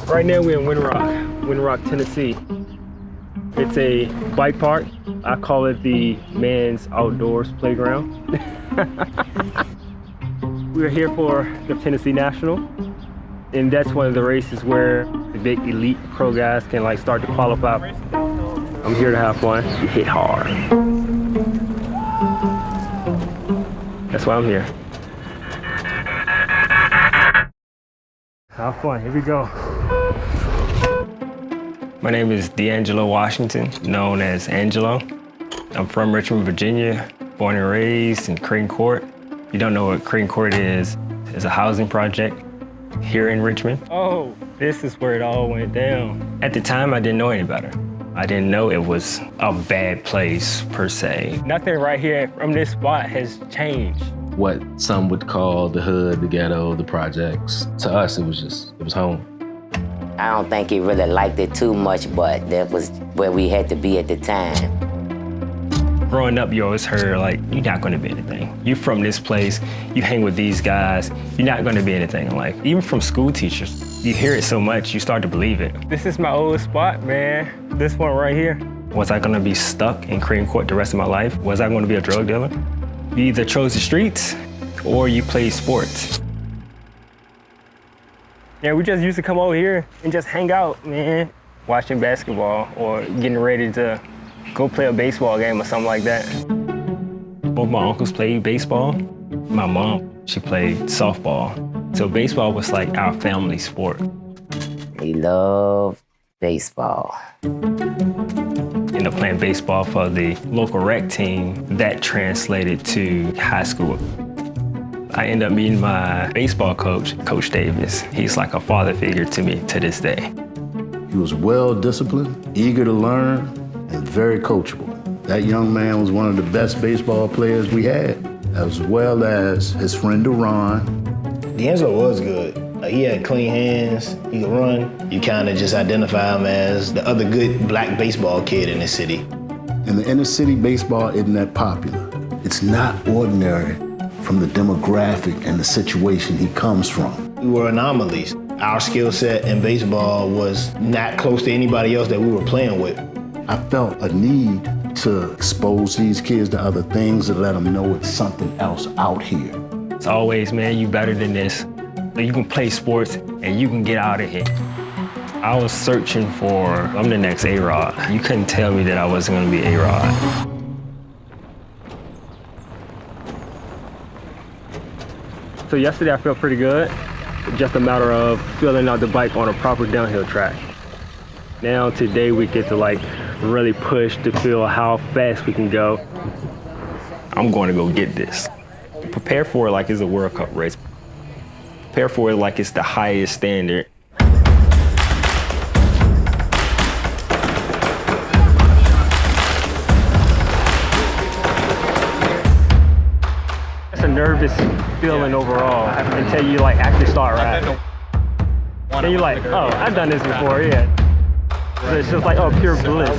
Right now we're in Winter Rock, Tennessee. It's a bike park. I call it the man's outdoors playground. We're here for the Tennessee National, and that's one of the races where the big elite pro guys can like start to qualify. I'm here to have fun. You hit hard. That's why I'm here. Have fun, here we go. My name is DeAngelo Washington, known as Angelo. I'm from Richmond, Virginia, born and raised in Crane Court. If you don't know what Crane Court is, it's a housing project here in Richmond. Oh, this is where it all went down. At the time, I didn't know any better. I didn't know it was a bad place, per se. Nothing right here from this spot has changed. What some would call the hood, the ghetto, the projects. To us, it was home. I don't think he really liked it too much, but that was where we had to be at the time. Growing up, you always heard, like, you're not gonna be anything. You're from this place, you hang with these guys, you're not gonna be anything in life. Even from school teachers, you hear it so much, you start to believe it. This is my old spot, man. This one right here. Was I gonna be stuck in Crane Court the rest of my life? Was I gonna be a drug dealer? You either chose the streets or you played sports. Yeah, we just used to come over here and just hang out, man. Watching basketball or getting ready to go play a baseball game or something like that. Both my uncles played baseball. My mom, she played softball. So baseball was like our family sport. We love baseball. Ended up playing baseball for the local rec team. That translated to high school. I ended up meeting my baseball coach, Coach Davis. He's like a father figure to me to this day. He was well-disciplined, eager to learn, and very coachable. That young man was one of the best baseball players we had, as well as his friend Duran. DeAngelo was good. He had clean hands, he could run. You kind of just identify him as the other good black baseball kid in the city. And the inner city baseball isn't that popular. It's not ordinary from the demographic and the situation he comes from. We were anomalies. Our skill set in baseball was not close to anybody else that we were playing with. I felt a need to expose these kids to other things and let them know it's something else out here. It's always, man, you better than this. You can play sports and you can get out of here. I was searching for, I'm the next A-Rod. You couldn't tell me that I wasn't gonna be A-Rod. So yesterday I felt pretty good. Just a matter of filling out the bike on a proper downhill track. Now today we get to like really push to feel how fast we can go. I'm going to go get this. Prepare for it like it's a World Cup race. Prepare for it like it's the highest standard. It's a nervous feeling overall until you like actually start riding. And you're like, oh, I've done this before, yeah. So it's just like, oh, pure bliss.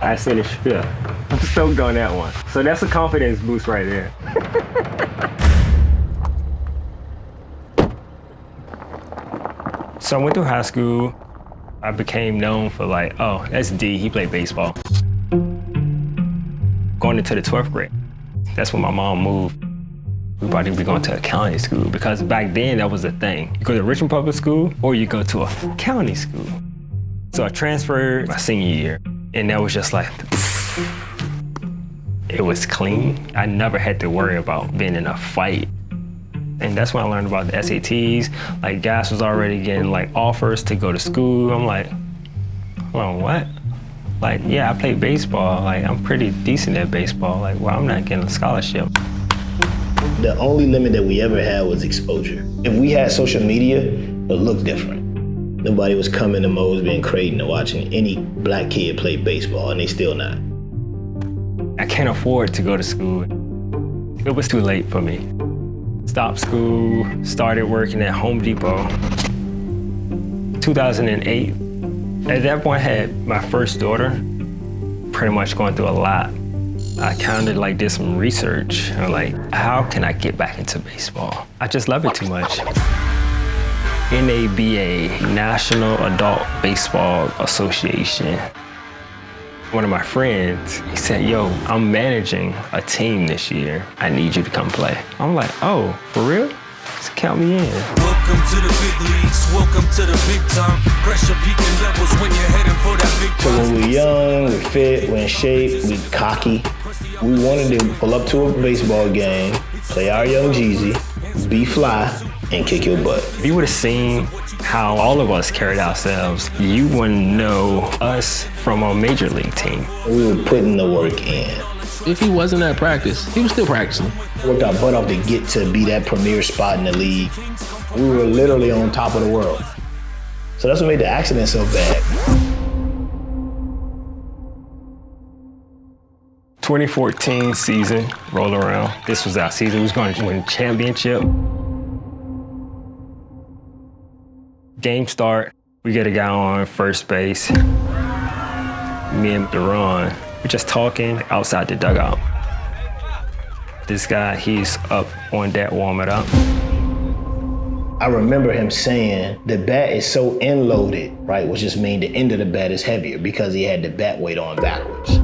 I finished fifth. I'm stoked on that one. So that's a confidence boost right there. So I went through high school. I became known for like, oh, that's D, he played baseball. Going into the 12th grade, that's when my mom moved. We probably be going to a county school because back then that was a thing. You go to Richmond Public School or you go to a county school. So I transferred my senior year and that was just like, it was clean. I never had to worry about being in a fight. And that's when I learned about the SATs. Like guys was already getting like offers to go to school. I'm like, hold on, what? Like, yeah, I play baseball. Like, I'm pretty decent at baseball. Like, well, I'm not getting a scholarship. The only limit that we ever had was exposure. If we had social media, it would look different. Nobody was coming to Mosby and Creighton and watching any black kid play baseball, and they still not. I can't afford to go to school. It was too late for me. Stopped school, started working at Home Depot. 2008. At that point, I had my first daughter, pretty much going through a lot. I kind of like did some research. I'm like, how can I get back into baseball? I just love it too much. NABA, National Adult Baseball Association. One of my friends, he said, yo, I'm managing a team this year. I need you to come play. I'm like, oh, for real? Just count me in. Welcome to the big leagues, welcome to the big time. Pressure peaking levels when you're heading for that big So when we're young, we're fit, we're in shape, we're cocky. We wanted to pull up to a baseball game, play our young Jeezy, be fly, and kick your butt. If you would have seen how all of us carried ourselves, you wouldn't know us from a major league team. We were putting the work in. If he wasn't at practice, he was still practicing. Worked our butt off to get to be that premier spot in the league. We were literally on top of the world. So that's what made the accident so bad. 2014 season rolled around. This was our season. We was going to win a championship. Game start, we get a guy on first base. Me and Deron, we're just talking outside the dugout. This guy, he's up on deck warming up. I remember him saying the bat is so end loaded, right? Which just means the end of the bat is heavier because he had the bat weight on backwards.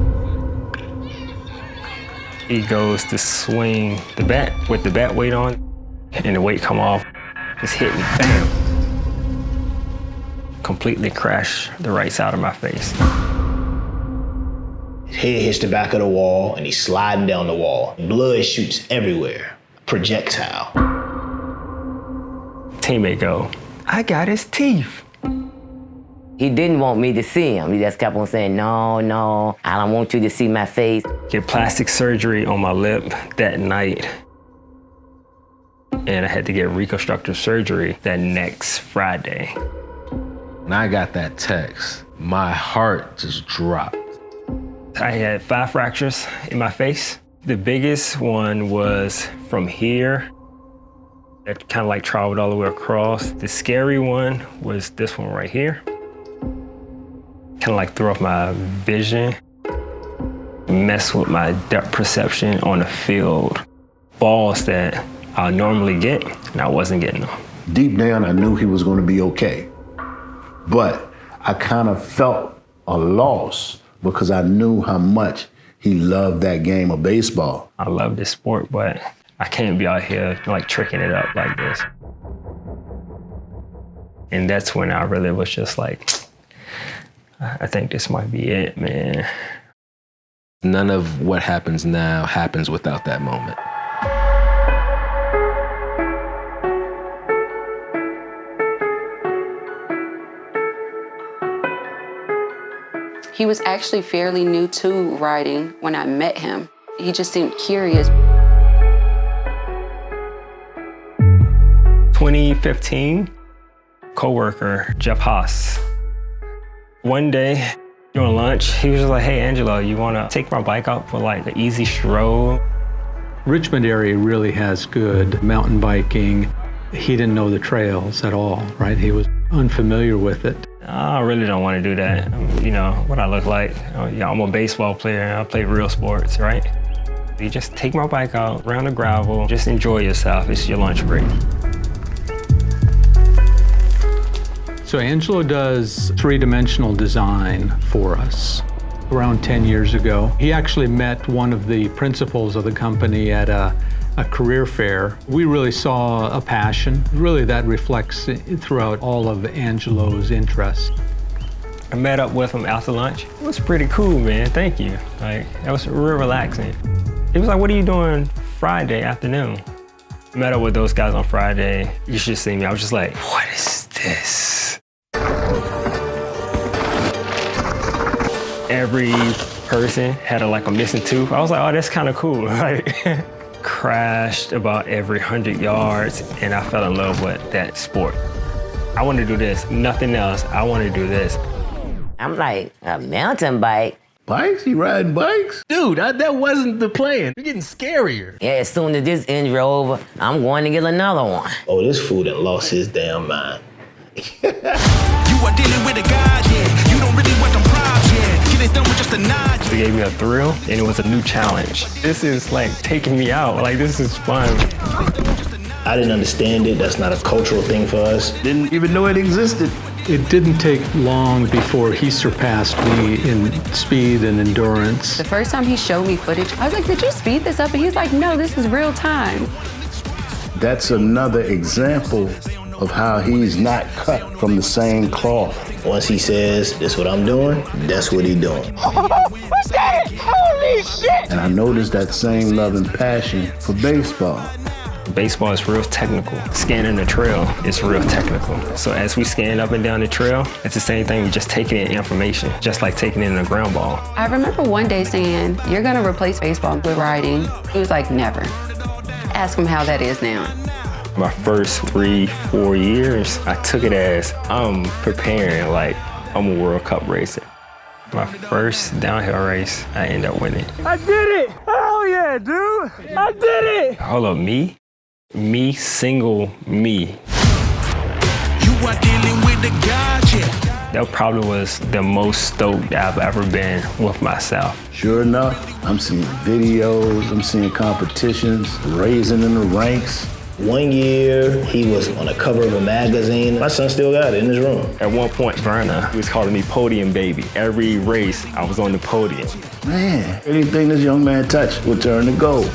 He goes to swing the bat with the bat weight on, and the weight come off, just hit me, bam. Completely crashed the right side of my face. His head hits the back of the wall and he's sliding down the wall. Blood shoots everywhere, projectile. Teammate go, I got his teeth. He didn't want me to see him. He just kept on saying, no, no, I don't want you to see my face. Get plastic surgery on my lip that night. And I had to get reconstructive surgery that next Friday. When I got that text, my heart just dropped. I had 5 fractures in my face. The biggest one was from here. That kind of like traveled all the way across. The scary one was this one right here. Kind of like threw off my vision, messed with my depth perception on the field. Balls that I normally get, and I wasn't getting them. Deep down, I knew he was going to be okay. But I kind of felt a loss because I knew how much he loved that game of baseball. I love this sport, but I can't be out here like tricking it up like this. And that's when I really was just like, I think this might be it, man. None of what happens now happens without that moment. He was actually fairly new to writing when I met him. He just seemed curious. 2015, coworker Jeff Haas. One day during lunch, he was just like, hey, Angelo, you wanna take my bike out for like an easy stroll? Richmond area really has good mountain biking. He didn't know the trails at all, right? He was unfamiliar with it. I really don't want to do that. You know what I look like. I'm a baseball player. I play real sports, right? You just take my bike out around the gravel. Just enjoy yourself. It's your lunch break. So Angelo does three-dimensional design for us. Around 10 years ago, he actually met one of the principals of the company at a career fair. We really saw a passion. Really, that reflects throughout all of Angelo's interests. I met up with him after lunch. It was pretty cool, man. Thank you. Like, that was real relaxing. He was like, what are you doing Friday afternoon? I met up with those guys on Friday. You should see me. I was just like, what is this? Every person had like a missing tooth. I was like, oh, that's kind of cool. Like, crashed about every 100 yards, and I fell in love with that sport. I want to do this, nothing else. I want to do this. I'm like, a mountain bike? Bikes? He riding bikes? Dude, that wasn't the plan. You're getting scarier. Yeah, as soon as this injury over, I'm going to get another one. Oh, this fool done lost his damn mind. You are dealing with a god, yeah. You don't really want them props, yeah. Get it done with just a nod. It gave me a thrill, and it was a new challenge. This is like taking me out. Like, this is fun. I didn't understand it. That's not a cultural thing for us. Didn't even know it existed. It didn't take long before he surpassed me in speed and endurance. The first time he showed me footage, I was like, did you speed this up? And he's like, no, this is real time. That's another example of how he's not cut from the same cloth. Once he says, this is what I'm doing, that's what he doing. Holy shit! And I noticed that same love and passion for baseball. Baseball is real technical. Scanning the trail is real technical. So as we scan up and down the trail, it's the same thing. We're just taking in information, just like taking in a ground ball. I remember one day saying, you're gonna replace baseball with writing. He was like, never. Ask him how that is now. My first 3-4 years, I took it as I'm preparing like I'm a World Cup racer. My first downhill race, I ended up winning. I did it! Hell yeah, dude! I did it! Hold up, me? Me, single me. You are dealing with the god, yeah. That probably was the most stoked I've ever been with myself. Sure enough, I'm seeing videos, I'm seeing competitions, raising in the ranks. One year, he was on the cover of a magazine. My son still got it in his room. At one point, Verna was calling me podium baby. Every race, I was on the podium. Man, anything this young man touched would turn to gold.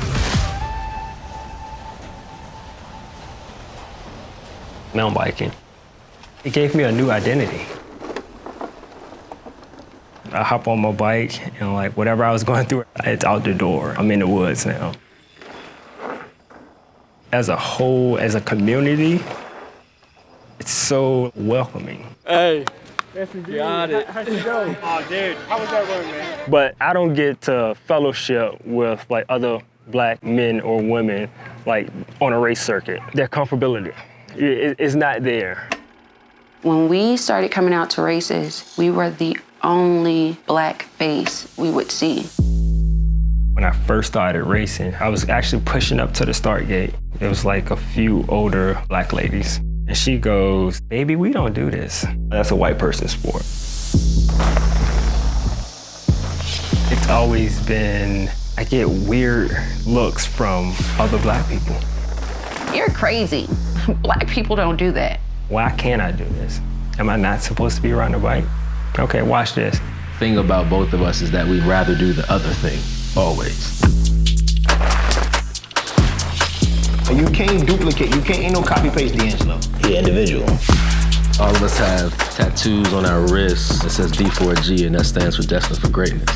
Mountain biking. It gave me a new identity. I hop on my bike and like whatever I was going through, it's out the door. I'm in the woods now. As a whole, as a community, it's so welcoming. Hey, got it. How'd you go? Oh, dude, how was that run, man? But I don't get to fellowship with like other black men or women like on a race circuit. Their comfortability is not there. When we started coming out to races, we were the only black face we would see. When I first started racing, I was actually pushing up to the start gate. It was like a few older black ladies. And she goes, baby, we don't do this. That's a white person sport. It's always been, I get weird looks from other black people. You're crazy. Black people don't do that. Why can't I do this? Am I not supposed to be riding a bike? Okay, watch this. Thing about both of us is that we'd rather do the other thing, always. You can't duplicate, ain't no copy paste DeAngelo. He individual. All of us have tattoos on our wrists that says D4G, and that stands for Destined for Greatness.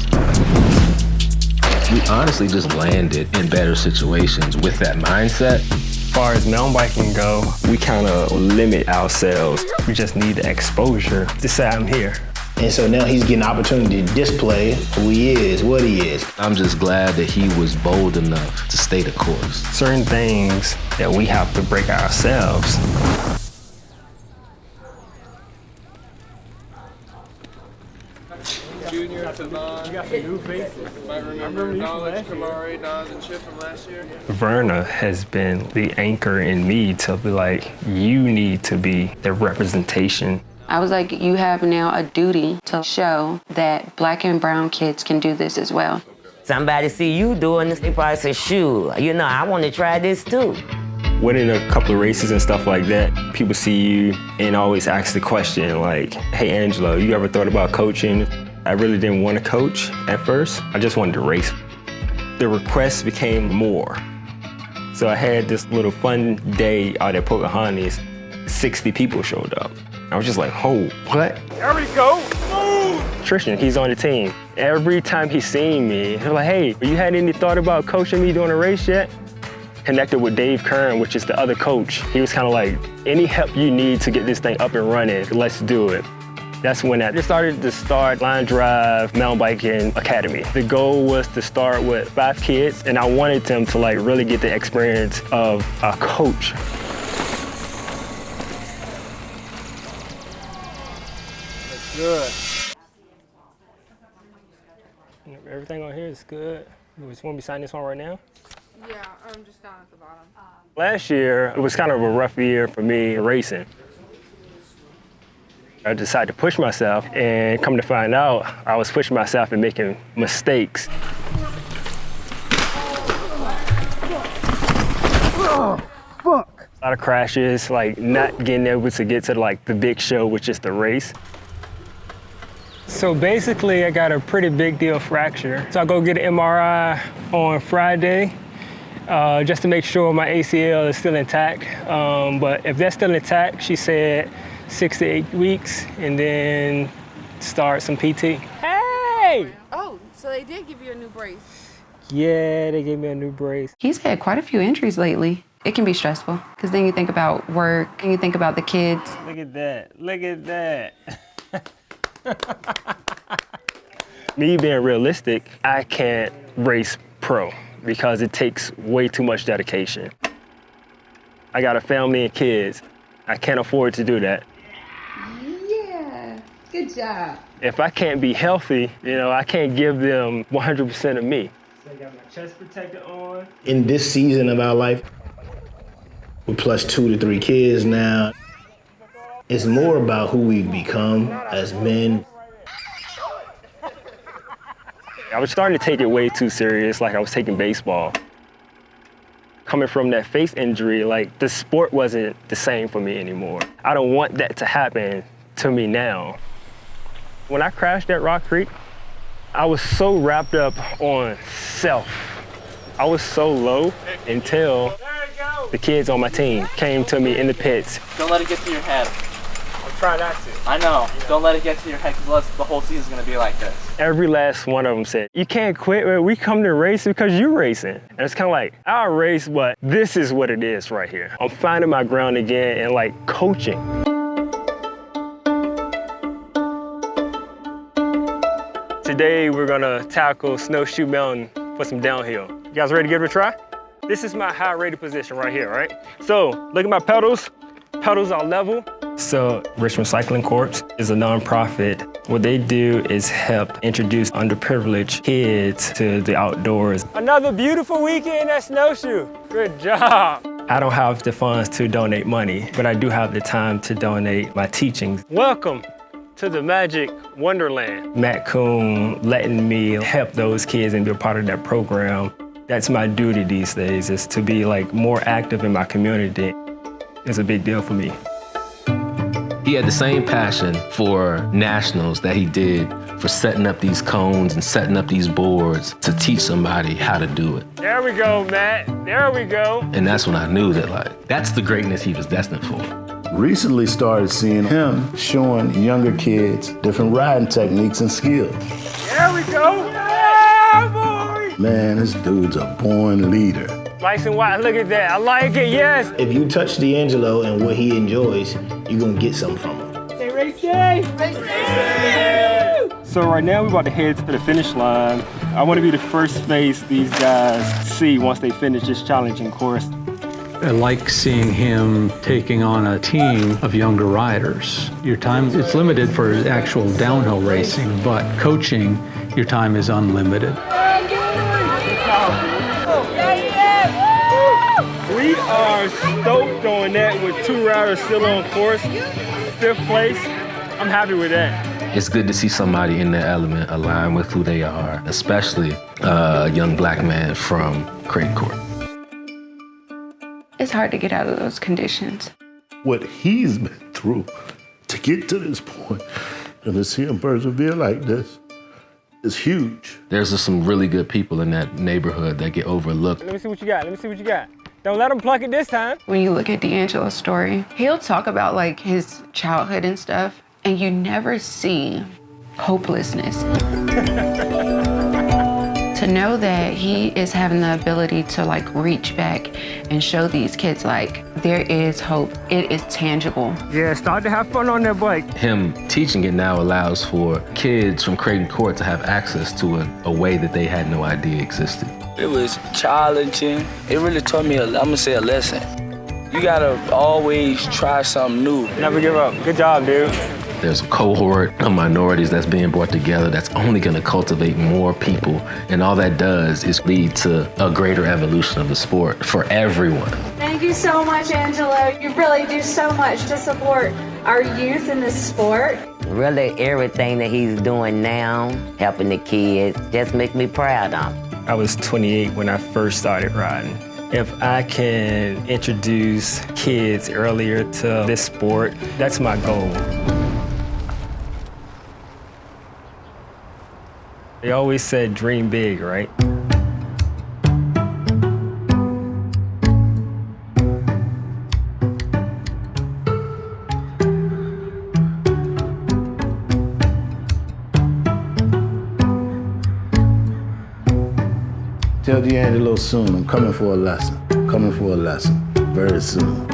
We honestly just landed in better situations with that mindset. As far as mountain biking go, we kind of limit ourselves. We just need the exposure to say I'm here. And so now he's getting an opportunity to display who he is, what he is. I'm just glad that he was bold enough to stay the course. Certain things that we have to break ourselves. Junior to Don. You got some new faces. Might remember Knowledge, Kamari, Nas, and Chip from last year. Verna has been the anchor in me to be like, you need to be the representation. I was like, you have now a duty to show that black and brown kids can do this as well. Somebody see you doing this, they probably say, shoot, you know, I want to try this too. Winning a couple of races and stuff like that, people see you and always ask the question like, hey, Angelo, you ever thought about coaching? I really didn't want to coach at first. I just wanted to race. The requests became more. So I had this little fun day out at Pocahontas. 60 people showed up. I was just like, oh, what? There we go. Move. Tristan, he's on the team. Every time he's seen me, he's like, hey, you had any thought about coaching me during a race yet? Connected with Dave Kern, which is the other coach. He was kind of like, any help you need to get this thing up and running, let's do it. That's when I started to start Line Drive Mountain Biking Academy. The goal was to start with 5 kids, and I wanted them to like really get the experience of a coach. Good. Everything on here is good. You just want me to sign this one right now? Yeah, I'm just down at the bottom. Last year, it was kind of a rough year for me racing. I decided to push myself, and come to find out, I was pushing myself and making mistakes. Fuck. A lot of crashes, like not getting able to get to like the big show, which is the race. So basically, I got a pretty big deal fracture. So I go get an MRI on Friday, just to make sure my ACL is still intact. But if that's still intact, she said 6 to 8 weeks, and then start some PT. Hey! Oh, so they did give you a new brace. Yeah, they gave me a new brace. He's had quite a few injuries lately. It can be stressful, because then you think about work, and you think about the kids. Look at that, look at that. Me being realistic, I can't race pro because it takes way too much dedication. I got a family and kids. I can't afford to do that. Yeah, good job. If I can't be healthy, I can't give them 100% of me. So I got my chest protector on. In this season of our life, we're plus 2 to 3 kids now. It's more about who we've become as men. I was starting to take it way too serious, like I was taking baseball. Coming from that face injury, like the sport wasn't the same for me anymore. I don't want that to happen to me now. When I crashed at Rock Creek, I was so wrapped up on self. I was so low until the kids on my team came to me in the pits. Don't let it get to your head. Try not to. I know. Don't let it get to your head, because the whole season's gonna be like this. Every last one of them said, "You can't quit, man. We come to race because you're racing." And it's kind of like, I'll race, but this is what it is right here. I'm finding my ground again and like coaching. Today, we're gonna tackle Snowshoe Mountain for some downhill. You guys ready to give it a try? This is my high rated position right here, right? So look at my pedals. Pedals are level. So Richmond Cycling Corps is a nonprofit. What they do is help introduce underprivileged kids to the outdoors. Another beautiful weekend at Snowshoe. Good job. I don't have the funds to donate money, but I do have the time to donate my teachings. Welcome to the Magic Wonderland. Matt Coon letting me help those kids and be a part of that program. That's my duty these days, is to be like more active in my community. It's a big deal for me. He had the same passion for nationals that he did for setting up these cones and setting up these boards to teach somebody how to do it. There we go, Matt. There we go. And that's when I knew that, like, that's the greatness he was destined for. Recently started seeing him showing younger kids different riding techniques and skills. There we go. Yeah, boy. Man, this dude's a born leader. Nice and white, look at that. I like it, yes. If you touch DeAngelo and what he enjoys, you're gonna get something from him. Say race day! Race day! So right now we're about to head to the finish line. I want to be the first face these guys see once they finish this challenging course. I like seeing him taking on a team of younger riders. Your time is limited for actual downhill racing, but coaching, your time is unlimited. We are stoked on that with 2 riders still on course. 5th place, I'm happy with that. It's good to see somebody in their element align with who they are, especially a young black man from Creighton Court. It's hard to get out of those conditions. What he's been through to get to this point and to see him persevere like this is huge. There's just some really good people in that neighborhood that get overlooked. Let me see what you got. Let me see what you got. Don't let him pluck it this time. When you look at DeAngelo's story, he'll talk about like his childhood and stuff, and you never see hopelessness. To know that he is having the ability to like reach back and show these kids like there is hope, it is tangible. Yeah, start to have fun on that bike. Him teaching it now allows for kids from Creighton Court to have access to a way that they had no idea existed. It was challenging. It really taught me, I'm gonna say, a lesson. You gotta always try something new. Never give up. Good job, dude. There's a cohort of minorities that's being brought together that's only gonna cultivate more people, and all that does is lead to a greater evolution of the sport for everyone. Thank you so much, Angelo. You really do so much to support our youth in the sport. Really, everything that he's doing now, helping the kids, just makes me proud of him. I was 28 when I first started riding. If I can introduce kids earlier to this sport, that's my goal. They always said dream big, right? Tell DeAngelo soon, I'm coming for a lesson. Coming for a lesson very soon.